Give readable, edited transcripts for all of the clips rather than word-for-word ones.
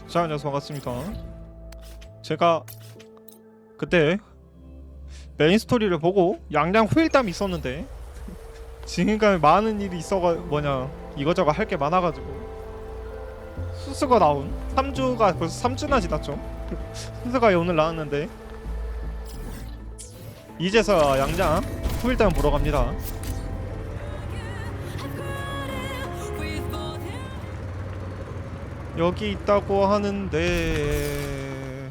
자, 안녕하세요. 반갑습니다. 제가 그때 메인 스토리를 보고 양양 후일담이 있었는데 지금까지 많은 일이 있어가 이거저거 할 게 많아가지고 수수가 나온 3주가 벌써 3주나 지났죠. 수수가 오늘 나왔는데 이제서 양양 후일담 보러 갑니다. 여기 있다고 하는데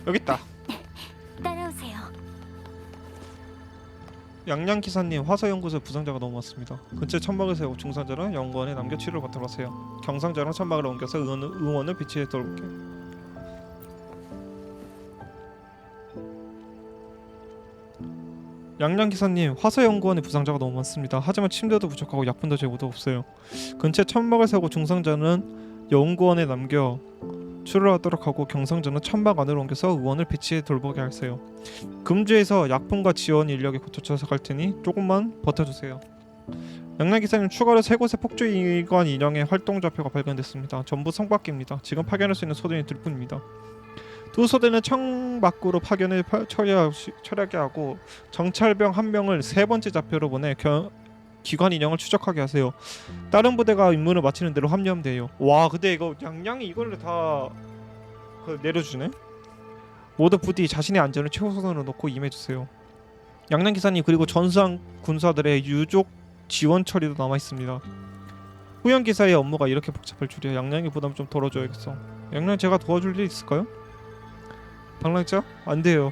여기 있다. 따라오세요. 양양 기사님, 화서연구소 부상자가 너무 많습니다. 근처에 천막을 세우고 중상자는 연구원에 남겨 치료를 받도록 하세요. 경상자랑 천막을 옮겨서 의원을 비치해 돌볼게요. 양양 기사님, 화서연구원에 부상자가 너무 많습니다. 하지만 침대도 부족하고 약품도 재고도 없어요. 근처에 천막을 세우고 중상자는 연구원에 남겨 치료하도록 하고 경상자는 천막 안으로 옮겨서 의원을 비치해 돌보게 하세요. 금주에서 약품과 지원 인력이 곧 도착할 갈 테니 조금만 버텨주세요. 양양 기사님, 추가로 세 곳의 폭주 이관 인형의 활동 좌표가 발견됐습니다. 전부 성밖입니다. 지금 파견할 수 있는 소대는 둘 뿐입니다. 두 소대는 청 밖으로 파견을 처리하게 하고 정찰병 한 명을 세 번째 좌표로 보내 기관 인형을 추적하게 하세요. 다른 부대가 임무를 마치는 대로 합류하면 돼요. 와, 근데 이거 양양이 이걸 다 내려주네. 모두 부디 자신의 안전을 최우선으로 놓고 임해주세요. 양양 기사님, 그리고 전수한 군사들의 유족 지원 처리도 남아 있습니다. 후연 기사의 업무가 이렇게 복잡할 줄이야. 양양이 부담 좀 덜어줘야겠어. 양양, 제가 도와줄 일 있을까요? 방랑자? 안 돼요.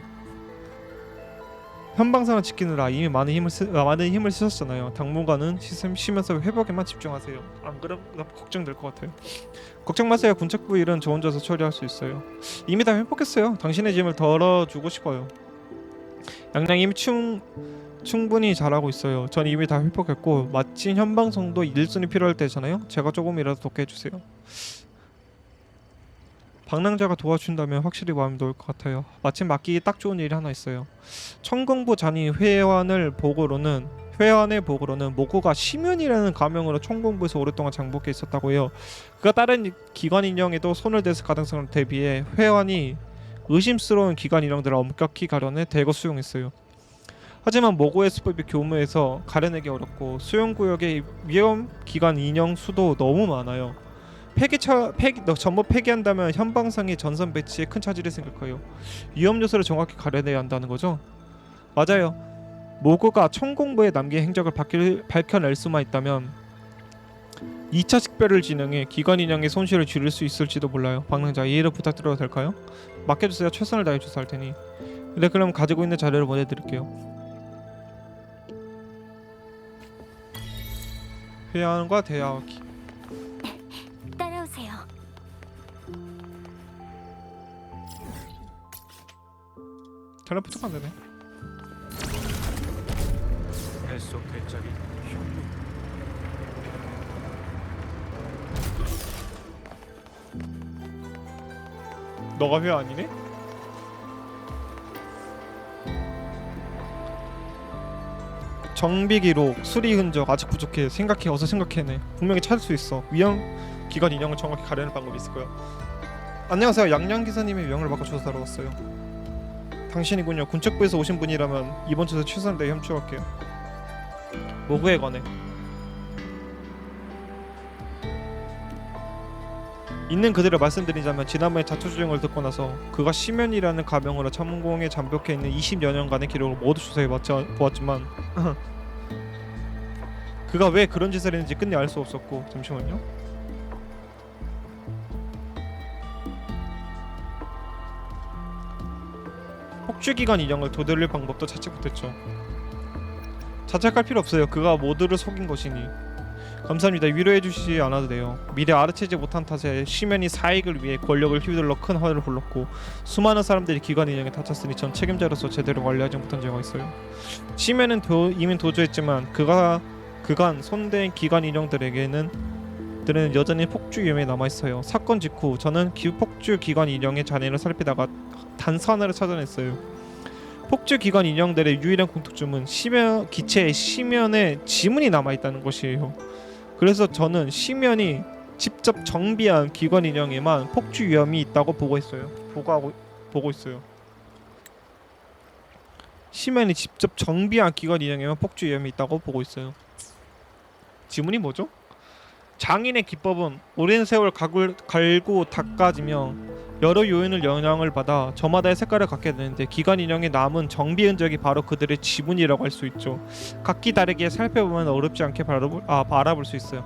현방선을 지키느라 이미 많은 힘을 쓰셨잖아요. 당분간은 쉬면서 회복에만 집중하세요. 안 그럼 걱정될 것 같아요. 걱정 마세요. 군착부 일은 저 혼자서 처리할 수 있어요. 이미 다 회복했어요. 당신의 짐을 덜어주고 싶어요. 양양 이미 충분히 잘하고 있어요. 전 이미 다 회복했고 마침 현방선도 일손이 필요할 때잖아요. 제가 조금이라도 돕게 해주세요. 방랑자가 도와준다면 확실히 마음이 놓을 것 같아요. 마침 맡기기 딱 좋은 일이 하나 있어요. 청공부 잔이 회원의 보고로는 모구가 심연이라는 가명으로 청공부에서 오랫동안 장복해 있었다고 해요. 그가 다른 기관 인형에도 손을 댔을 가능성을 대비해 회원이 의심스러운 기관 인형들을 엄격히 가려내 대거 수용했어요. 하지만 모고의 수법이 교무에서 가려내기 어렵고 수용구역의 위험 기관 인형 수도 너무 많아요. 전부 폐기한다면 현방상의 전선 배치에 큰 차질이 생길 거예요. 위험 요소를 정확히 가려내야 한다는 거죠? 맞아요. 모구가 청공부에 남긴 행적을 밝혀낼 수만 있다면 2차 식별을 진행해 기관 인형의 손실을 줄일 수 있을지도 몰라요. 방랑자, 이해를 부탁드려도 될까요? 맡겨주세요. 최선을 다해 조사할 테니. 네, 그럼 가지고 있는 자료를 보내드릴게요. 회원과 대화하기. 따라오세요. 텔레포트가 안 되네. 뱃속 괴짝이 현무. 너가 회 아니네? 정비 기록, 수리 흔적 아직 부족해. 어서 생각해내. 분명히 찾을 수 있어. 위험 기관 인형을 정확히 가려낼 방법이 있을 거야. 안녕하세요. 양양 기사님의 명을 받고 조사하러 왔어요. 당신이군요. 군척부에서 오신 분이라면 이번 주에 최선을 다해 협조할게요. 모구에 관해 있는 그대로 말씀드리자면 지난번에 자초지종을 듣고 나서 그가 심연이라는 가명으로 천공에 잠복해 있는 20여 년간의 기록을 모두 조사해 보았지만 그가 왜 그런 짓을 했는지 끝내 알 수 없었고. 잠시만요. 폭주기관 인형을 되돌릴 방법도 찾지 못했죠. 자책할 필요 없어요. 그가 모두를 속인 것이니. 감사합니다. 위로해주시지 않아도 돼요. 미래 알아채지 못한 탓에 심연이 사익을 위해 권력을 휘둘러 큰 화를 불렀고 수많은 사람들이 기관 인형에 다쳤으니 전 책임자로서 제대로 관리하지 못한 죄가 있어요. 심연은 이미 도주했지만 그간 손댄 기관 인형들은 여전히 폭주 위험에 남아있어요. 사건 직후 저는 폭주 기관 인형의 잔해를 살피다가 단서 하나를 찾아냈어요. 폭주 기관 인형들의 유일한 공통점은 기체에 심연의 지문이 남아있다는 것이에요. 그래서 저는 심연이 직접 정비한 기관 인형에만 폭주 위험이 있다고 보고 있어요. 보고 있어요. 시멘이 직접 정비한 기관 인형에만 폭주 위험이 있다고 보고 있어요. 지문이 뭐죠? 장인의 기법은 오랜 세월 갈고 닦아지며 여러 요인을 영향을 받아 저마다의 색깔을 갖게 되는데 기관 인형에 남은 정비 흔적이 바로 그들의 지문이라고 할 수 있죠. 각기 다르게 살펴보면 어렵지 않게 바라볼 수 있어요.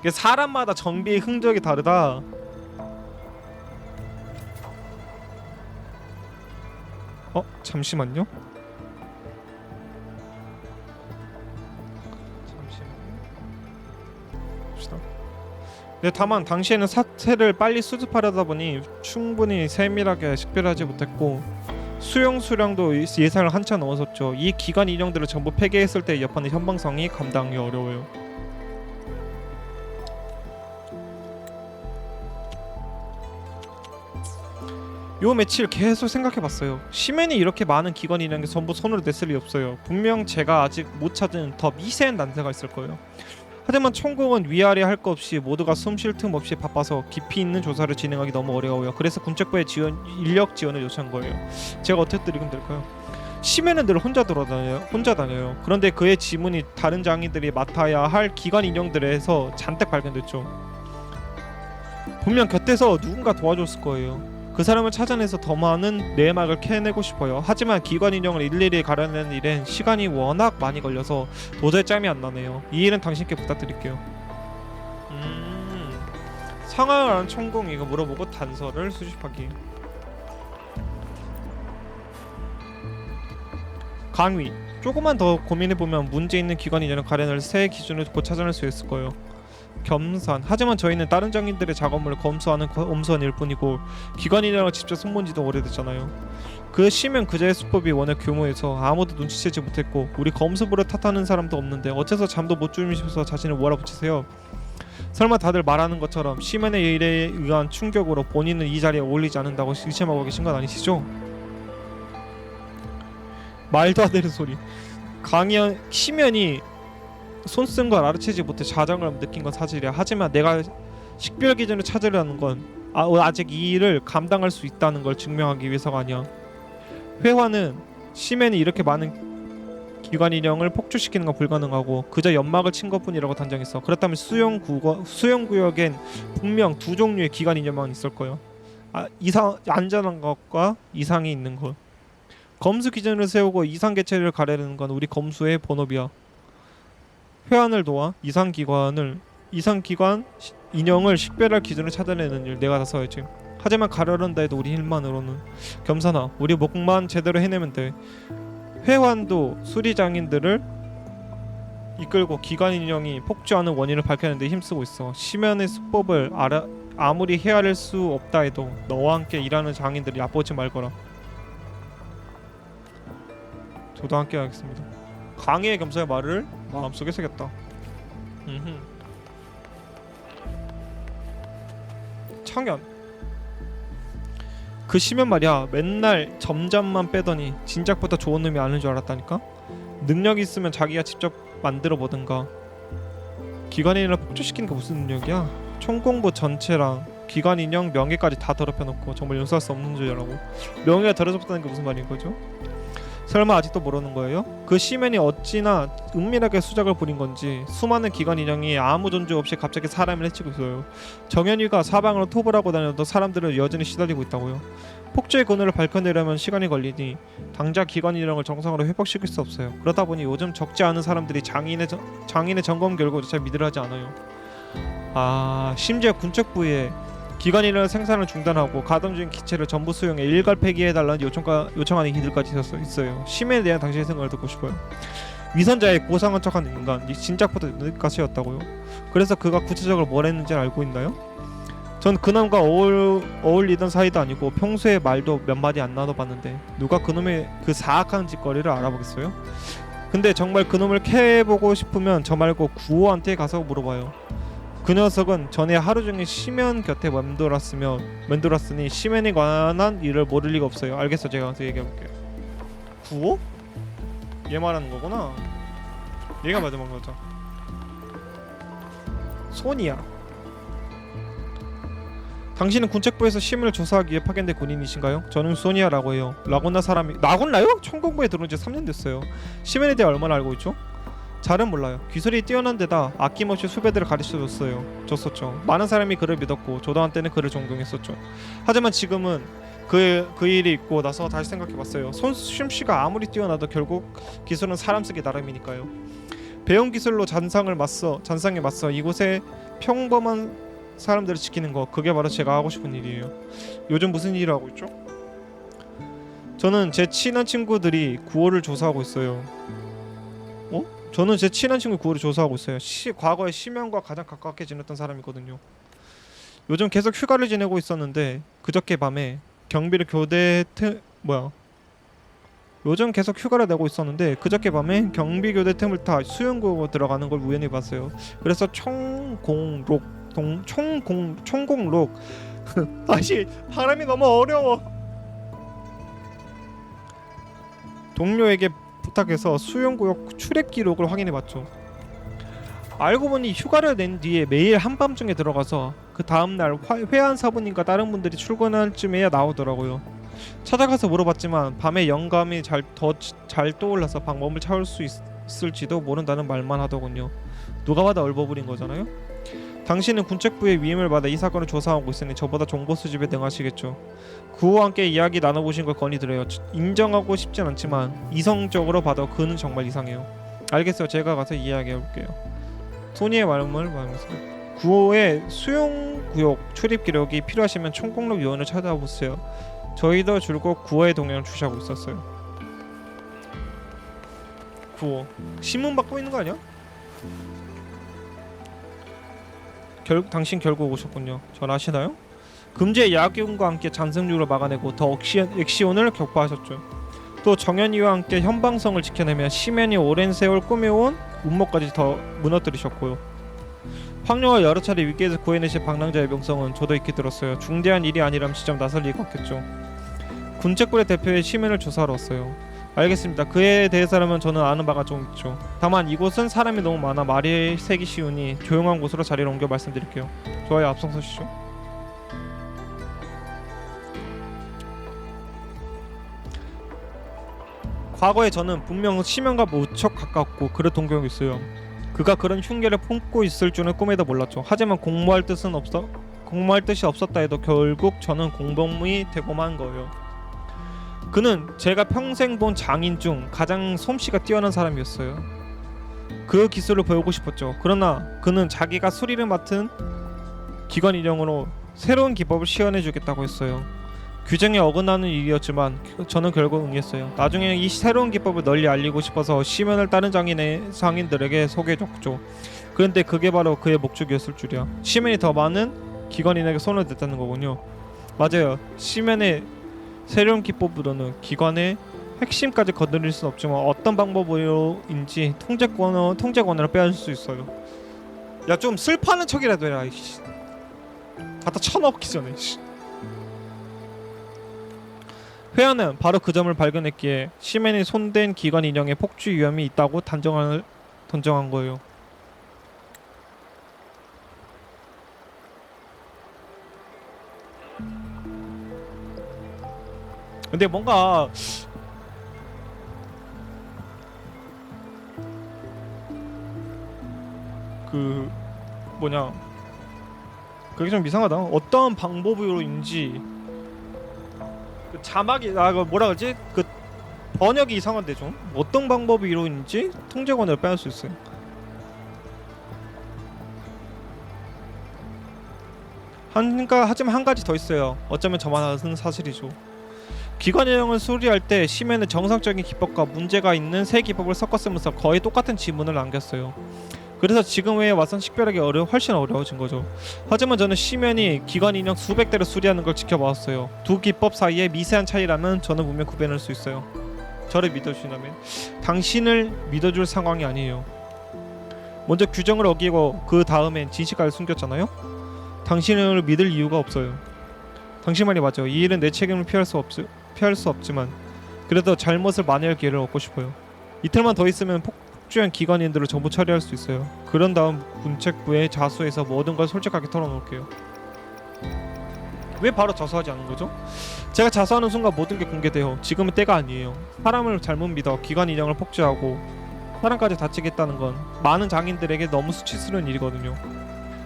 이게 사람마다 정비의 흔적이 다르다. 잠시만요. 네, 다만 당시에는 사태를 빨리 수습하려다 보니 충분히 세밀하게 식별하지 못했고 수령도 예산을 한참 넘어섰죠. 이 기관 인형들을 전부 폐기했을 때 여파는 현방성이 감당하기 어려워요. 요 며칠 계속 생각해봤어요. 시멘이 이렇게 많은 기관 인형에 전부 손으로 냈을 리 없어요. 분명 제가 아직 못 찾은 더 미세한 난세가 있을 거예요. 하지만 천공은 위아래 할 것 없이 모두가 숨 쉴 틈 없이 바빠서 깊이 있는 조사를 진행하기 너무 어려워요. 그래서 군책부에 인력 지원을 요청한 거예요. 제가 어떻게 드리면 될까요? 시멘은 늘 혼자 다녀요. 그런데 그의 지문이 다른 장인들이 맡아야 할 기관 인형들에서 잔뜩 발견됐죠. 분명 곁에서 누군가 도와줬을 거예요. 그 사람을 찾아내서 더 많은 내막을 캐내고 싶어요. 하지만 기관 인형을 일일이 가려내는 일엔 시간이 워낙 많이 걸려서 도저히 짬이 안 나네요. 이 일은 당신께 부탁드릴게요. 상황을 아는 천공 이거 물어보고 단서를 수집하기. 강의. 조금만 더 고민해보면 문제 있는 기관 인형을 가려낼 새 기준을 곧 찾아낼 수 있을 거예요. 겸산. 하지만 저희는 다른 장인들의 작업물을 검수하는 검수원일 뿐이고 기관 인형을 직접 손본 지도 오래됐잖아요. 그 시면 그자의 수법이 워낙 교모해서 아무도 눈치채지 못했고 우리 검수부를 탓하는 사람도 없는데 어째서 잠도 못 주무셔서 자신을 몰아붙이세요? 설마 다들 말하는 것처럼 시면의 일에 의한 충격으로 본인은 이 자리에 어울리지 않는다고 의심하고 계신 건 아니시죠? 말도 안 되는 소리. 시면이 손 쓴 걸 알아채지 못해 자장을 느낀 건 사실이야. 하지만 내가 식별 기준을 찾으려는 건 아직 이 일을 감당할 수 있다는 걸 증명하기 위해서가 아니야. 회화는 시멘이 이렇게 많은 기관 인형을 폭주시키는 건 불가능하고 그저 연막을 친 것뿐이라고 단정했어. 그렇다면 수용구역엔 분명 두 종류의 기관 인형만 있을 거야. 안전한 것과 이상이 있는 것. 검수 기준을 세우고 이상 개체를 가려내는 건 우리 검수의 본업이야. 회원을 도와 이상 기관 인형을 식별할 기준을 찾아내는 일 내가 나서야지. 하지만 가려는다 해도 우리 힘만으로는. 겸사나 우리 목만 제대로 해내면 돼. 회원도 수리장인들을 이끌고 기관 인형이 폭주하는 원인을 밝혀내는 데 힘쓰고 있어. 시면의 수법을 아무리 헤아릴 수 없다 해도 너와 함께 일하는 장인들이 얕보지 말거라. 저도 함께 하겠습니다. 강의의 겸사의 말을 마음속에 새겼다. 청년. 그 시면 말이야 맨날 점잠만 빼더니 진작부터 좋은 놈이 아는 줄 알았다니까. 능력이 있으면 자기가 직접 만들어 보든가. 기관인을 폭주시키는 게 무슨 능력이야? 총공부 전체랑 기관 인형 명예까지 다 더럽혀놓고 정말 용서할 수 없는 줄 알고. 명예가 더러졌다는 게 무슨 말인 거죠? 설마 아직도 모르는 거예요? 그 시멘이 어찌나 은밀하게 수작을 부린 건지 수많은 기관 인형이 아무 존재 없이 갑자기 사람을 해치고 있어요. 정현이가 사방으로 톱을 하고 다녀도 사람들은 여전히 시달리고 있다고요. 폭주의 근원을 밝혀내려면 시간이 걸리니 당장 기관 인형을 정상으로 회복시킬 수 없어요. 그러다 보니 요즘 적지 않은 사람들이 장인의 점검 결과조차 믿으려 하지 않아요. 심지어 군책부에 기관 인형 생산을 중단하고 가동 중인 기체를 전부 수용해 일괄 폐기해달라는 요청하는 이들까지 있어요. 심에 대한 당신의 생각을 듣고 싶어요. 위선자의 고상한 척하는 인간, 진작부터 늦가시였다고요. 그래서 그가 구체적으로 뭘 했는지 알고 있나요? 전 그놈과 어울리던 사이도 아니고 평소에 말도 몇 마디 안 나눠봤는데 누가 그놈의 그 사악한 짓거리를 알아보겠어요? 근데 정말 그놈을 캐보고 싶으면 저 말고 구호한테 가서 물어봐요. 그 녀석은 전에 하루 종일 시면 곁에 맴돌았으니 시면에 관한 일을 모를 리가 없어요. 알겠어, 제가 가서 얘기해볼게요. 구호? 얘 말하는 거구나. 얘가 마지막 거죠. 소니아. 당신은 군책부에서 시민을 조사하기 위해 파견된 군인이신가요? 저는 소니아라고 해요. 라고나 사람이 나곤나요? 천공부에 들어온 지 3년 됐어요. 시민에 대해 얼마나 알고 있죠? 잘은 몰라요. 기술이 뛰어난 데다 아낌없이 수배들을 줬었죠. 많은 사람이 그를 믿었고 저도 한때는 그를 존경했었죠. 하지만 지금은 그 일이 있고 나서 다시 생각해봤어요. 손솜씨가 아무리 뛰어나도 결국 기술은 사람 쓰기 나름이니까요. 배운 기술로 잔상에 맞서 이곳에 평범한 사람들을 지키는 거, 그게 바로 제가 하고 싶은 일이에요. 요즘 무슨 일을 하고 있죠? 저는 제 친한 친구들이 구호를 조사하고 있어요. 저는 제 친한 친구 구호를 조사하고 있어요. 과거에 심연과 가장 가깝게 지냈던 사람이거든요. 요즘 계속 휴가를 지내고 있었는데 그저께 밤에 요즘 계속 휴가를 내고 있었는데 그저께 밤에 경비교대 틈을 타 수영구역으로 들어가는 걸 우연히 봤어요. 그래서 총공록 다시 발음이 너무 어려워. 동료에게 부탁해서 수영구역 출입 기록을 확인해봤죠. 알고 보니 휴가를 낸 뒤에 매일 한밤중에 들어가서 그 다음날 회원 사부님과 다른 분들이 출근할 쯤에야 나오더라고요. 찾아가서 물어봤지만 밤에 영감이 더 잘 떠올라서 방법을 찾을 수 있을지도 모른다는 말만 하더군요. 누가 봐도 얼버무린 거잖아요. 당신은 군책부의 위임을 받아 이 사건을 조사하고 있으니 저보다 정보 수집에 능하시겠죠. 그와 함께 이야기 나눠보신 걸 건의드려요. 인정하고 싶진 않지만 이성적으로 봐도 그는 정말 이상해요. 알겠어요. 제가 가서 이야기해볼게요. 토니의 말을 말하면서 구호의 수용구역 출입 기록이 필요하시면 총공록 요원을 찾아보세요. 저희도 줄곧 구호의 동향을 주시하고 있었어요. 구호 신문 받고 있는 거 아니야? 당신 결국 오셨군요. 전 아시나요? 금주의 야기운과 함께 잔승률을 막아내고 더 엑시온을 격파하셨죠. 또 정연이와 함께 현방성을 지켜내며 시면이 오랜 세월 꾸며온 음모까지 더 무너뜨리셨고요. 황녀와 여러 차례 위기에서 구해내신 방랑자의 명성은 저도 익히 들었어요. 중대한 일이 아니라면 직접 나설 리가 없겠죠. 군책부의 대표의 시면을 조사하러 왔어요. 알겠습니다. 그에 대해서라면 저는 아는 바가 좀 있죠. 다만 이곳은 사람이 너무 많아 말이 새기 쉬우니 조용한 곳으로 자리를 옮겨 말씀드릴게요. 좋아요. 앞장서시죠. 과거에 저는 분명 시면과 무척 가깝고 그를 동경했어요. 그가 그런 흉계를 품고 있을 줄은 꿈에도 몰랐죠. 하지만 공모할 뜻이 없었다 해도 결국 저는 공범이 되고만 거예요. 그는 제가 평생 본 장인 중 가장 솜씨가 뛰어난 사람이었어요. 그 기술을 배우고 싶었죠. 그러나 그는 자기가 수리를 맡은 기관 인형으로 새로운 기법을 시연해 주겠다고 했어요. 규정에 어긋나는 일이었지만 저는 결국 응했어요. 나중에 이 새로운 기법을 널리 알리고 싶어서 시면을 다른 상인들에게 소개해줬죠. 그런데 그게 바로 그의 목적이었을 줄이야. 시면이 더 많은 기관인에게 손을 댔다는 거군요. 맞아요. 시면의 새로운 기법으로는 기관의 핵심까지 건드릴 수는 없지만 어떤 방법으로인지 통제권을 빼앗을 수 있어요. 야, 좀 슬퍼하는 척이라도 해라. 이씨. 갖다 쳐넣기 전에. 회원은 바로 그 점을 발견했기에 시멘이 손댄 기관 인형에 폭주 위험이 있다고 단정한 거예요. 근데 뭔가 그게 좀 이상하다. 어떤 방법으로인지 그 자막이 뭐라 그러지? 그 번역이 이상한데 좀 어떤 방법으로인지 통제권을 빼앗을 수 있어요. 하지만 한 가지 더 있어요. 어쩌면 저만 아는 사실이죠. 기관 인형을 수리할 때 시멘은 정상적인 기법과 문제가 있는 새 기법을 섞어 쓰면서 거의 똑같은 지문을 남겼어요. 그래서 지금에 와선 식별하기 훨씬 어려워진 거죠. 하지만 저는 시면이 기관 인형 수백 대를 수리하는 걸 지켜봤어요. 두 기법 사이에 미세한 차이라면 저는 분명 구별할 수 있어요. 저를 믿어주시다면. 당신을 믿어줄 상황이 아니에요. 먼저 규정을 어기고 그 다음엔 진실까지 숨겼잖아요. 당신을 믿을 이유가 없어요. 당신 말이 맞아요. 이 일은 내 책임을 피할 수 없지만 그래도 잘못을 만회할 기회를 얻고 싶어요. 이틀만 더 있으면 폭주한 기관인들을 전부 처리할 수 있어요. 그런 다음 군책부에 자수해서 모든 걸 솔직하게 털어놓을게요. 왜 바로 자수하지 않은 거죠? 제가 자수하는 순간 모든 게 공개돼요. 지금은 때가 아니에요. 사람을 잘못 믿어 기관 인형을 폭주하고 사람까지 다치겠다는 건 많은 장인들에게 너무 수치스러운 일이거든요.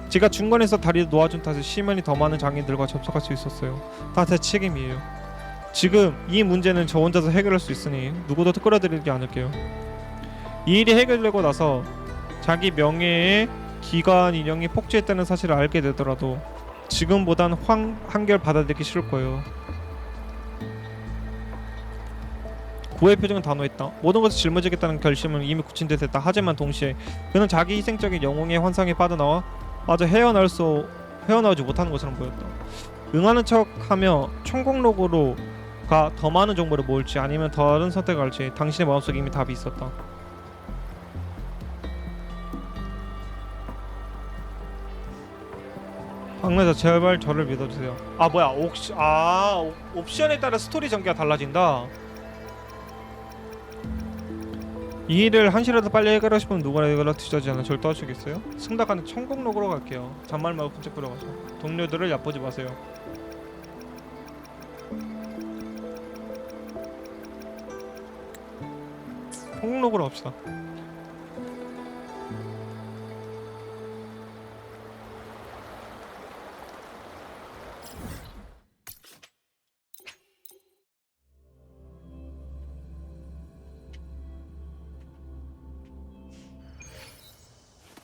제가 중간에서 다리를 놓아준 탓에 시면이 더 많은 장인들과 접촉할 수 있었어요. 다 제 책임이에요. 지금 이 문제는 저 혼자서 해결할 수 있으니 누구도 끌어들이지 않을게요. 이 일이 해결되고 나서 자기 명예의 기관 인형이 폭주했다는 사실을 알게 되더라도 지금보단 한결 받아들이기 싫을 거예요. 구의 표정은 단호했다. 모든 것을 짊어지겠다는 결심은 이미 굳힌 듯 했다. 하지만 동시에 그는 자기 희생적인 영웅의 환상에 빠져나와 마저 헤어나오지 못하는 것처럼 보였다. 응하는 척하며 총공록으로가 더 많은 정보를 모을지 아니면 다른 선택을 할지 당신의 마음속에 이미 답이 있었다. 박래자 제발 저를 믿어주세요. 아 뭐야 옵션에 따라 스토리 전개가 달라진다. 이 일을 한시라도 빨리 해결하고 싶으면 누구나 해결하 뒤지지 않아 절도 하시겠어요? 승낙하는 천국록으로 갈게요. 잔말 말고 군책 뿌려가죠. 동료들을 얕보지 마세요. 통록으로 합시다.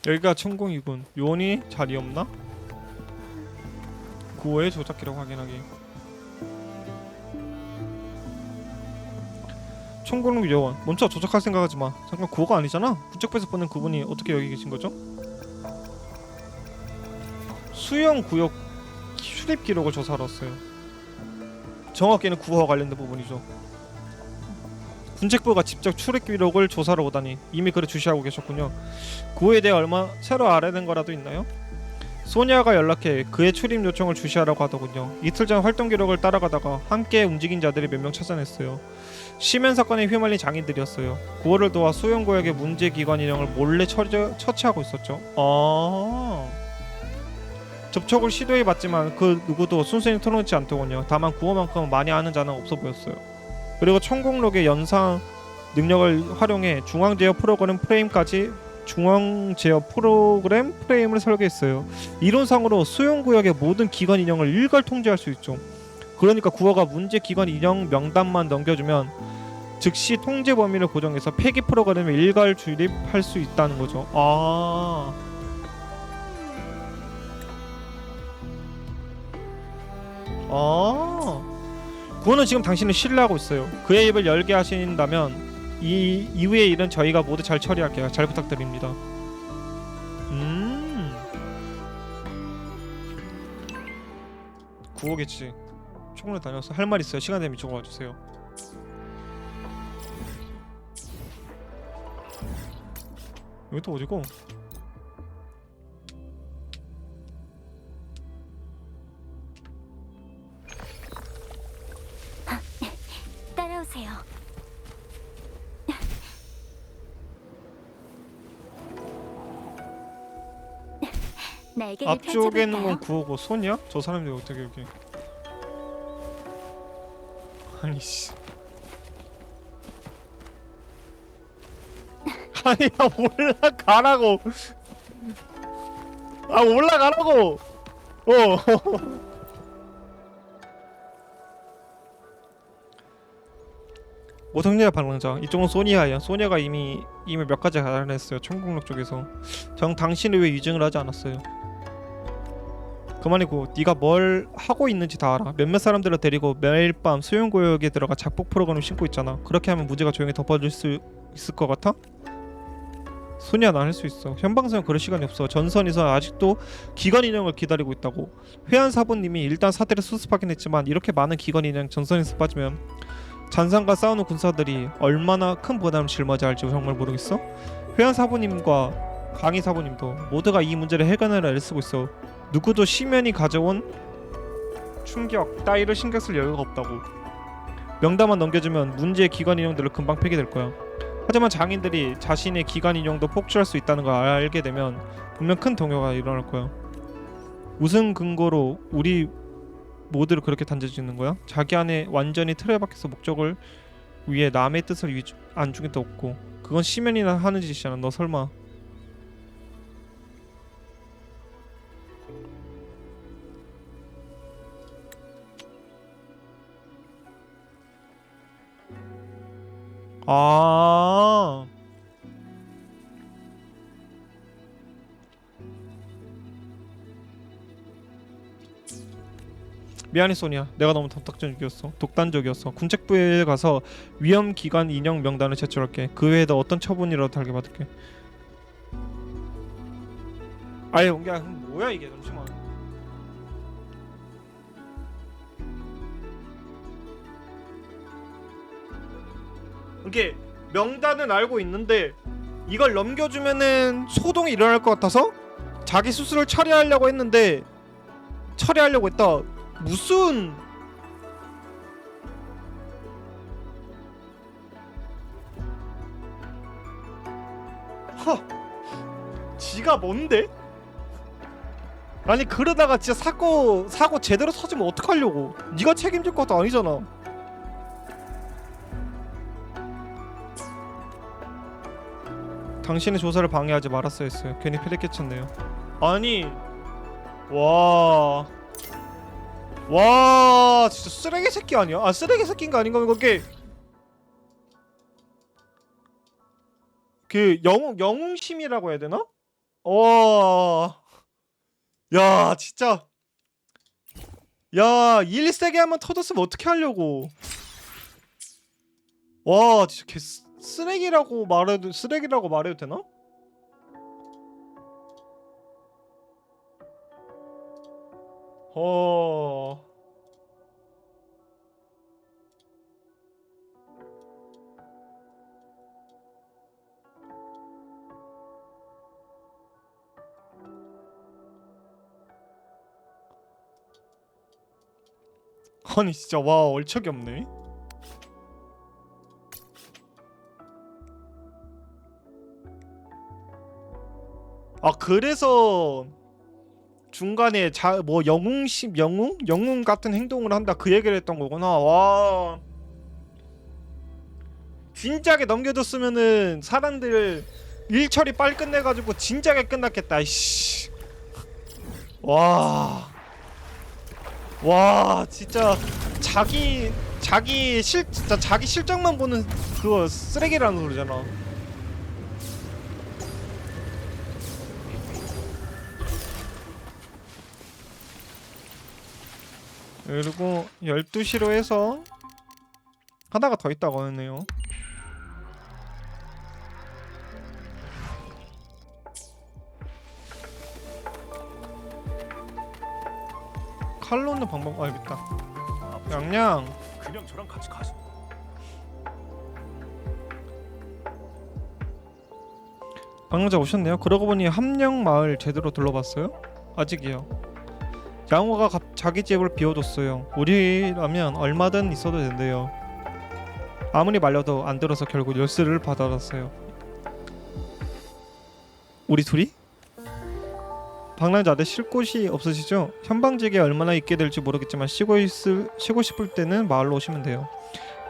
여기가 천공이군. 요원이 자리 없나? 구호의 조작기록 확인하기. 천공록 요원. 멈춰. 조작할 생각하지 마. 잠깐 구호가 아니잖아. 군책부에서 보낸 그분이 어떻게 여기 계신 거죠? 수영 구역 출입 기록을 조사하러 왔어요. 정확히는 구호와 관련된 부분이죠. 군책부가 직접 출입 기록을 조사로 오다니 이미 그를 주시하고 계셨군요. 구호에 대해 얼마 새로 알아낸 거라도 있나요? 소니아가 연락해 그의 출입 요청을 주시하라고 하더군요. 이틀 전 활동 기록을 따라가다가 함께 움직인 자들이 몇 명 찾아냈어요. 심연 사건에 휘말린 장인들이었어요. 구호를 도와 수용구역의 문제 기관 인형을 몰래 처치하고 있었죠. 접촉을 시도해봤지만 그 누구도 순순히 털어놓지 않더군요. 다만 구호만큼 많이 아는 자는 없어 보였어요. 그리고 천공록의 연상 능력을 활용해 중앙 제어 프로그램 프레임을 설계했어요. 이론상으로 수용구역의 모든 기관 인형을 일괄 통제할 수 있죠. 그러니까 구호가 문제 기관 인형 명단만 넘겨주면 즉시 통제 범위를 고정해서 폐기 프로그램에 일괄 주입할 수 있다는 거죠. 구호는 지금 당신을 신뢰하고 있어요. 그의 입을 열게 하신다면 이 이후의 일은 저희가 모두 잘 처리할게요. 잘 부탁드립니다. 구호겠지. 총을 다녀서 할 말 있어요. 시간 되면 이쪽으로 와주세요. 여기 또 어디고? 따라오세요. 날개를 앞쪽에 있는 건 펼쳐볼까요? 구호고 손이야? 저 사람들이 어떻게 여기? 아니 씨. 아니야 올라가라고. 올라가라고. 모성리아 방랑자. 이쪽은 소니아야. 소니아가 이미 몇 가지 알아냈어요. 천국록 쪽에서. 정 당신을 왜 위증을 하지 않았어요. 그만이고 네가 뭘 하고 있는지 다 알아. 몇몇 사람들을 데리고 매일 밤 수용구역에 들어가 작곡 프로그램을 신고 있잖아. 그렇게 하면 문제가 조용히 덮어질 수 있을 것 같아? 소니야 난 할 수 있어. 현방선은 그럴 시간이 없어. 전선에서 아직도 기관 인형을 기다리고 있다고. 회안 사부님이 일단 사태를 수습하긴 했지만 이렇게 많은 기관 인형 전선에서 빠지면 잔상과 싸우는 군사들이 얼마나 큰 부담을 짊어져야 할지 정말 모르겠어. 회안 사부님과 강희 사부님도 모두가 이 문제를 해결하려 애쓰고 있어. 누구도 시면이 가져온 충격 따위를 신경 쓸 여유가 없다고. 명단만 넘겨주면 문제의 기관 인형들을 금방 폐기될 거야. 하지만 장인들이 자신의 기관 인형도 폭주할 수 있다는 걸 알게 되면 분명 큰 동요가 일어날 거야. 무슨 근거로 우리 모두를 그렇게 단죄짓는 거야? 자기 안에 완전히 틀에 박혀서 목적을 위해 남의 뜻을 안중에도 없고 그건 시면이나 하는 짓이잖아. 너 설마 아 미안해 소니야. 내가 너무 독단적이었어. 군책부에 가서 위험기관 인형 명단을 제출할게. 그 외에 너 어떤 처분이라도 달게 받을게. 아예 야 뭐야 이게. 잠시만. 이게 명단은 알고 있는데 이걸 넘겨주면은 소동이 일어날 것 같아서 자기 스스로를 처리하려고 했는데 처리하려고 했다. 무슨 지가 뭔데? 아니 그러다가 진짜 사고 제대로 터지면 어떡하려고. 네가 책임질 것도 아니잖아. 당신의 조사를 방해하지 말았어야 했어요. 괜히 패를 끼쳤네요. 아니 와 진짜 쓰레기 새끼 아니야? 아 쓰레기 새끼인가 아닌가 그게 그 영웅심이라고 해야 되나? 야 진짜 야 일 세게 한번 터졌으면 어떻게 하려고. 와 진짜 쓰레기라고 말해도 되나? 아니 진짜 와 얼척이 없네. 아 그래서 중간에 영웅 같은 행동을 한다 그 얘기를 했던 거구나. 와 진작에 넘겨줬으면은 사람들 일 처리 빨리 끝내가지고 진작에 끝났겠다. 이씨 와 진짜 진짜 자기 실적만 보는 그거 쓰레기라는 소리잖아. 그리고 12시로 해서 하나가 더 있다고 하네요. 칼로 넣는 방법 알겠다. 양양 그냥 저랑 같이 가시. 방문자 오셨네요. 그러고 보니 함령마을 제대로 둘러봤어요? 아직이요. 양호가 자기 집을 비워뒀어요. 우리라면 얼마든 있어도 된대요. 아무리 말려도 안 들어서 결국 열쇠를 받아갔어요. 우리 둘이? 방랑자들 쉴 곳이 없으시죠? 현방직에 얼마나 있게 될지 모르겠지만 쉬고 싶을 때는 마을로 오시면 돼요.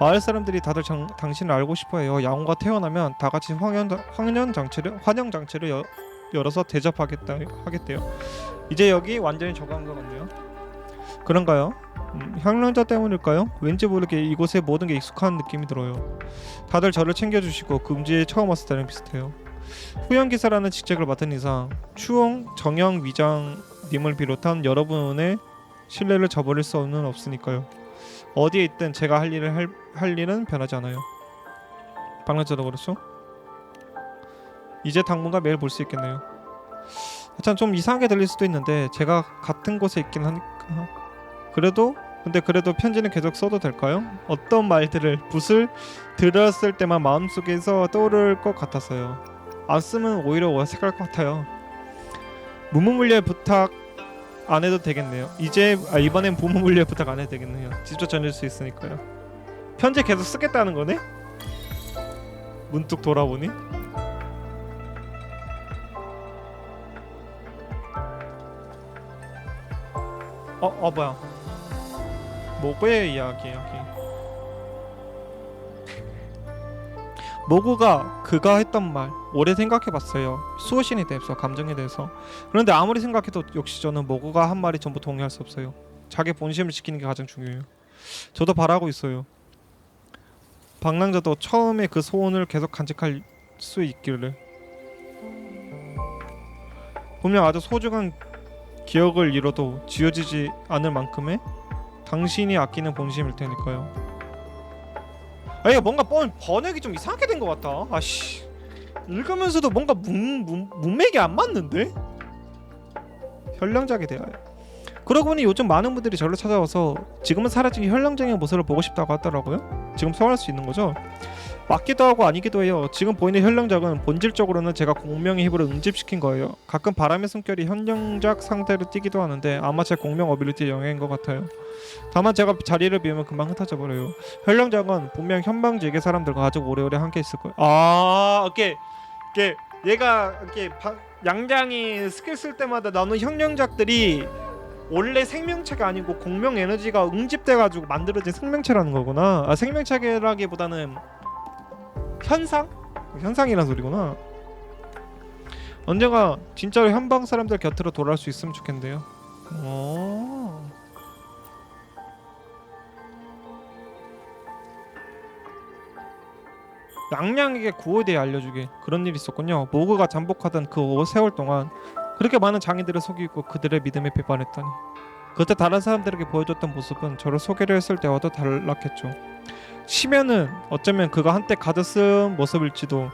마을 사람들이 다들 당신을 알고 싶어해요. 양호가 태어나면 다 같이 환영 장치를 열어서 대접하겠대요. 이제 여기 완전히 적응한 것 같네요. 그런가요? 향론자 때문일까요? 왠지 모르게 이곳에 모든 게 익숙한 느낌이 들어요. 다들 저를 챙겨주시고 금지에 처음 왔을 때랑 비슷해요. 후연기사라는 직책을 맡은 이상 정영 위장님을 비롯한 여러분의 신뢰를 저버릴 수는 없으니까요. 어디에 있든 제가 할 일은 변하지 않아요. 방랑자도 그렇죠? 이제 당분간 매일 볼 수 있겠네요. 참 좀 이상하게 들릴 수도 있는데 제가 같은 곳에 있긴 하니까 그래도 편지는 계속 써도 될까요? 어떤 말들을 붓을 들었을 때만 마음속에서 떠오를 것 같았어요. 안 쓰면 오히려 어색할 것 같아요. 무무물려 부탁 안 해도 되겠네요. 이번엔 무무물려 부탁 안 해도 되겠네요. 직접 전할 수 있으니까요. 편지 계속 쓰겠다는 거네? 문득 돌아보니 뭐야 모구의 이야기 모구가 그가 했던 말 오래 생각해봤어요. 수호신에 대해서 감정에 대해서. 그런데 아무리 생각해도 역시 저는 모구가 한 말이 전부 동의할 수 없어요. 자기 본심을 지키는 게 가장 중요해요. 저도 바라고 있어요. 방랑자도 처음에 그 소원을 계속 간직할 수 있기를. 분명 아주 소중한 기억을 잃어도 지워지지 않을 만큼의 당신이 아끼는 본심일 테니까요. 이게 뭔가 번역이 좀 이상하게 된 것 같다. 아씨 읽으면서도 뭔가 문맥이 안 맞는데? 현령작에 대하여. 그러고 보니 요즘 많은 분들이 저를 찾아와서 지금은 사라진 현령장의 모습을 보고 싶다고 하더라고요. 지금 소환할 수 있는 거죠? 맞기도 하고 아니기도 해요. 지금 보이는 현령작은 본질적으로는 제가 공명의 힘으로 응집시킨 거예요. 가끔 바람의 숨결이 현령작 상태로 뛰기도 하는데 아마 제 공명 어빌리티의 영향인 것 같아요. 다만 제가 자리를 비우면 금방 흩어져 버려요. 현령작은 분명 현방지계 사람들과 아주 오래오래 함께 있을 거예요. 오케이. 얘가 양장이 스킬 쓸 때마다 나오는 현령작들이 원래 생명체가 아니고 공명 에너지가 응집돼가지고 만들어진 생명체라는 거구나. 생명체라기보다는 현상이란 소리구나. 언젠가 진짜로 현방 사람들 곁으로 돌아올 수 있으면 좋겠는데요. 양양에게 구호에 대해 알려주게. 그런 일이 있었군요. 모그가 잠복하던 그 세월 동안 그렇게 많은 장인들을 속이고 그들의 믿음에 배반했다니. 그때 다른 사람들에게 보여줬던 모습은 저를 소개를 했을 때와도 달랐겠죠. 시면은 어쩌면 그가 한때 가졌은 모습일지도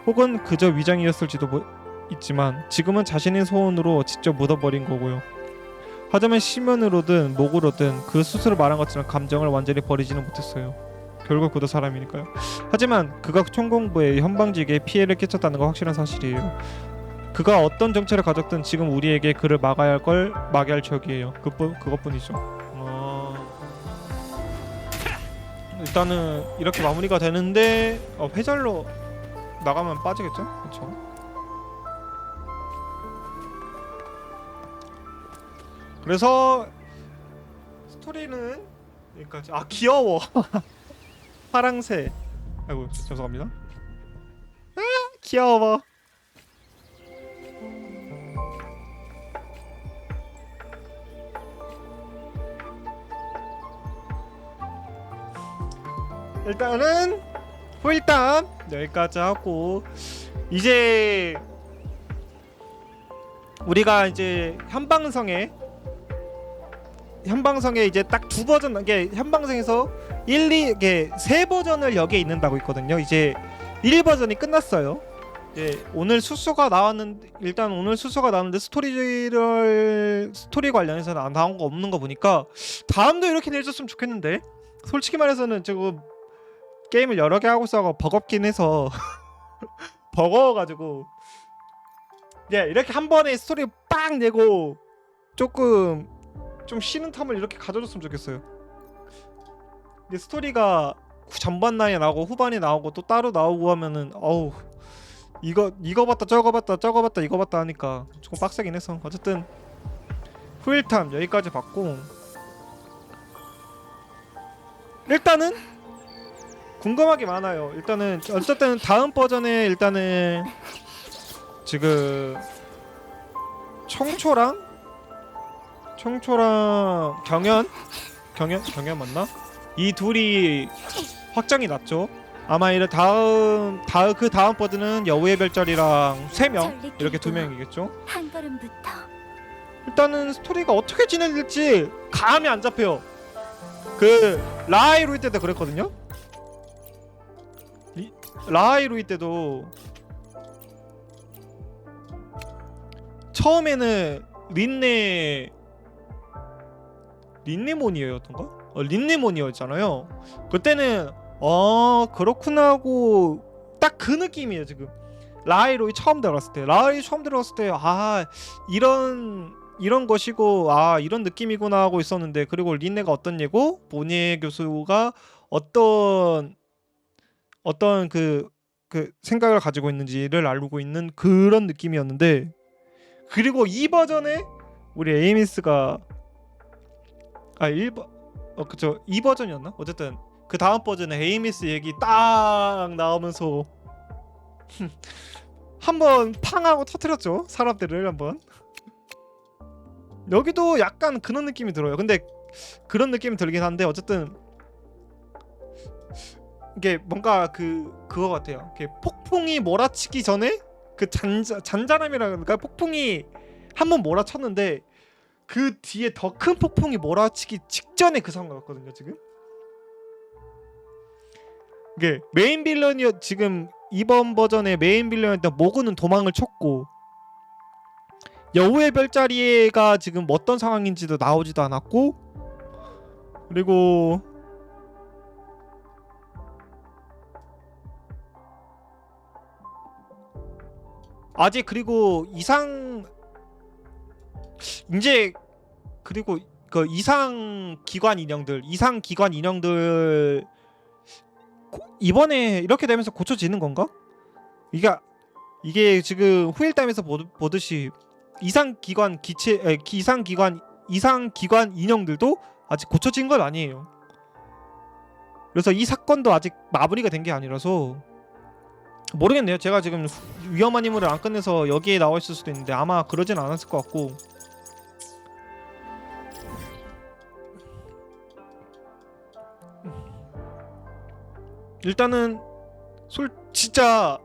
혹은 그저 위장이었을지도 있지만 지금은 자신의 소원으로 직접 묻어버린 거고요. 하지만 시면으로든 목으로든 그 스스로 말한 것처럼 감정을 완전히 버리지는 못했어요. 결국 그도 사람이니까요. 하지만 그가 총공부에 현방지계에 피해를 끼쳤다는 건 확실한 사실이에요. 그가 어떤 정체를 가졌든 지금 우리에게 그를 막아야 할 걸 막아야 할 적이에요. 그것뿐이죠. 일단은 이렇게 마무리가 되는데 회절로 나가면 빠지겠죠? 그렇죠. 그래서 스토리는 여기까지. 귀여워. 파랑새. 아이고 죄송합니다. 귀여워. 일단은 후일담 여기까지 하고 이제 우리가 이제 현방성에 이제 딱 두 버전 이게 현방성에서 1, 2 이게 세 버전을 여기에 있는다고 있거든요. 이제 1버전이 끝났어요. 오늘 수수가 나왔는데 일단 오늘 수수가 나왔는데 스토리 관련해서는 안 나온 거 없는 거 보니까 다음도 이렇게 내줬으면 좋겠는데 솔직히 말해서는 지금 게임을 여러 개 하고 있어서 버겁긴 해서 버거워가지고 이렇게 한 번에 스토리 빡 내고 조금 좀 쉬는 텀을 이렇게 가져줬으면 좋겠어요. 근데 스토리가 전반나에 나오고 후반에 나오고 또 따로 나오고 하면은 이거 봤다 저거 봤다 이거 봤다 하니까 조금 빡세긴 해서 어쨌든 후일탐 여기까지 봤고 일단은 궁금하게 많아요. 일단은 어쨌든 다음 버전에 일단은 지금 청초랑 경연 맞나? 이 둘이 확정이 났죠. 아마 그 다음 버전은 여우의 별자리랑 3명 이렇게 2명이겠죠. 한 걸음부터 일단은 스토리가 어떻게 진행될지 감이 안 잡혀요. 그 라하이루이 때도 그랬거든요. 라하이루이 때도 처음에는 린네모니어였던가? 린네모니어였잖아요. 그때는 그렇구나 하고 딱 그 느낌이에요. 지금 라하이루이 처음 들어갔을 때 이런 것이고 이런 느낌이구나 하고 있었는데 그리고 린네가 어떤 얘고 보니에 교수가 어떤 그 생각을 가지고 있는지를 알고 있는 그런 느낌이었는데, 그리고 이 버전에 우리 에이미스가 아 1버 그쵸 2버전이었나? 어쨌든 그 다음 버전에 에이미스 얘기 딱 나오면서 한번 팡하고 터트렸죠. 사람들을 한번. 여기도 약간 그런 느낌이 들어요. 근데 그런 느낌이 들긴 한데 어쨌든 이게 뭔가 그거 같아요. 이게 폭풍이 몰아치기 전에 그 잔잔함이랄까, 폭풍이 한번 몰아쳤는데 그 뒤에 더 큰 폭풍이 몰아치기 직전에 그 상황 같거든요. 지금 이게 메인 빌런이었 지금 이번 버전의 메인 빌런이었던 모그는 도망을 쳤고, 여우의 별자리가 지금 어떤 상황인지도 나오지도 않았고, 그리고 아직 그리고 이제 그리고 그 이상 기관 인형들 이번에 이렇게 되면서 고쳐지는 건가? 이게 지금 후일담에서 보듯이 이상 기관 인형들도 아직 고쳐진 건 아니에요. 그래서 이 사건도 아직 마무리가 된 게 아니라서 모르겠네요. 제가 지금 위험한 인물을 안 끝내서 여기에 나와 있을 수도 있는데 아마 그러진 않았을 것 같고, 일단은 진짜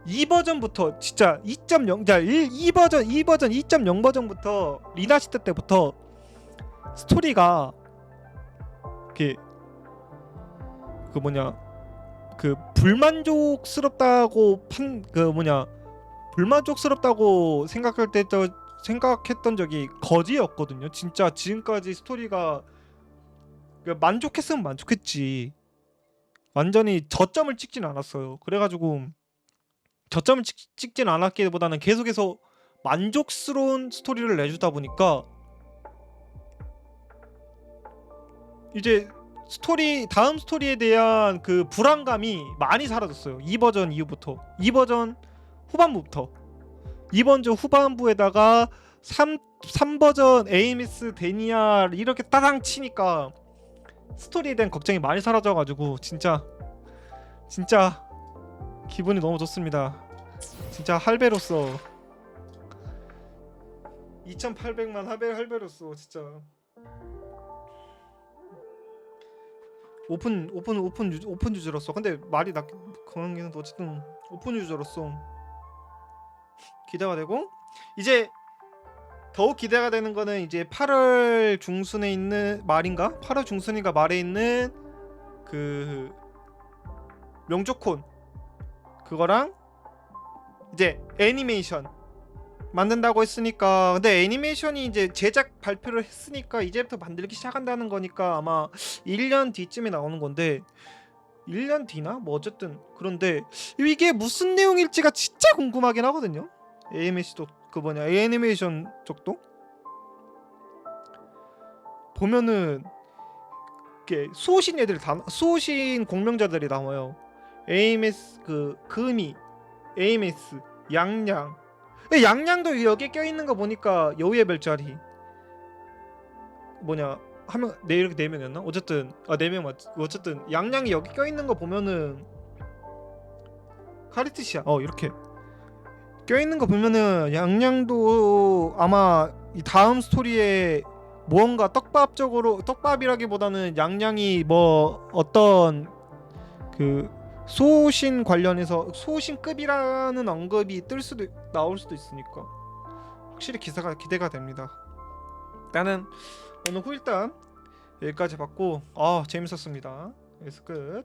이 버전부터 진짜 2.0 이 버전 2.0 버전부터 리나 시대 때부터 스토리가 불만족스럽다고 생각했던 적이 거지였거든요. 진짜 지금까지 스토리가 만족했으면 만족했지 완전히 저점을 찍진 않았어요. 그래가지고 저점을 찍진 않았기보다는 계속해서 만족스러운 스토리를 내주다 보니까 이제 다음 스토리에 대한 그 불안감이 많이 사라졌어요. 이 버전 후반부에다가 3버전 에이미스 데니아 이렇게 따당 치니까 스토리에 대한 걱정이 많이 사라져가지고 진짜 기분이 너무 좋습니다. 진짜 할배로서 2800만 할배로서 진짜 오픈 유저로서, 근데 말이 그런 게 어쨌든 오픈 유저로서 기대가 되고, 이제 더욱 기대가 되는 거는 이제 8월 중순에 있는 8월 중순인가 말에 있는 그 명조콘 그거랑 이제 애니메이션 만든다고 했으니까, 근데 애니메이션이 이제 제작 발표를 했으니까 이제부터 만들기 시작한다는 거니까 아마 1년 뒤쯤에 나오는 건데, 1년 뒤나? 뭐 어쨌든 그런데 이게 무슨 내용일지가 진짜 궁금하긴 하거든요. 애니메이션 쪽도 보면은 이렇게 수호신 공명자들이 나와요. 에이메스 금이 에이메스 양양도 여기에 껴있는 거 보니까 여우의 별자리 이렇게 4명이었나? 어쨌든 4명 맞지? 어쨌든 양양이 여기 껴있는 거 보면은 카리트시아 이렇게 껴있는 거 보면은 양양도 아마 이 다음 스토리에 무언가 떡밥이라기보다는 양양이 뭐 어떤 그 소신 관련해서 소신급이라는 언급이 나올 수도 있으니까 확실히 기대가 됩니다. 나는 오늘 후일담 여기까지 봤고 재밌었습니다. 그래서 끝.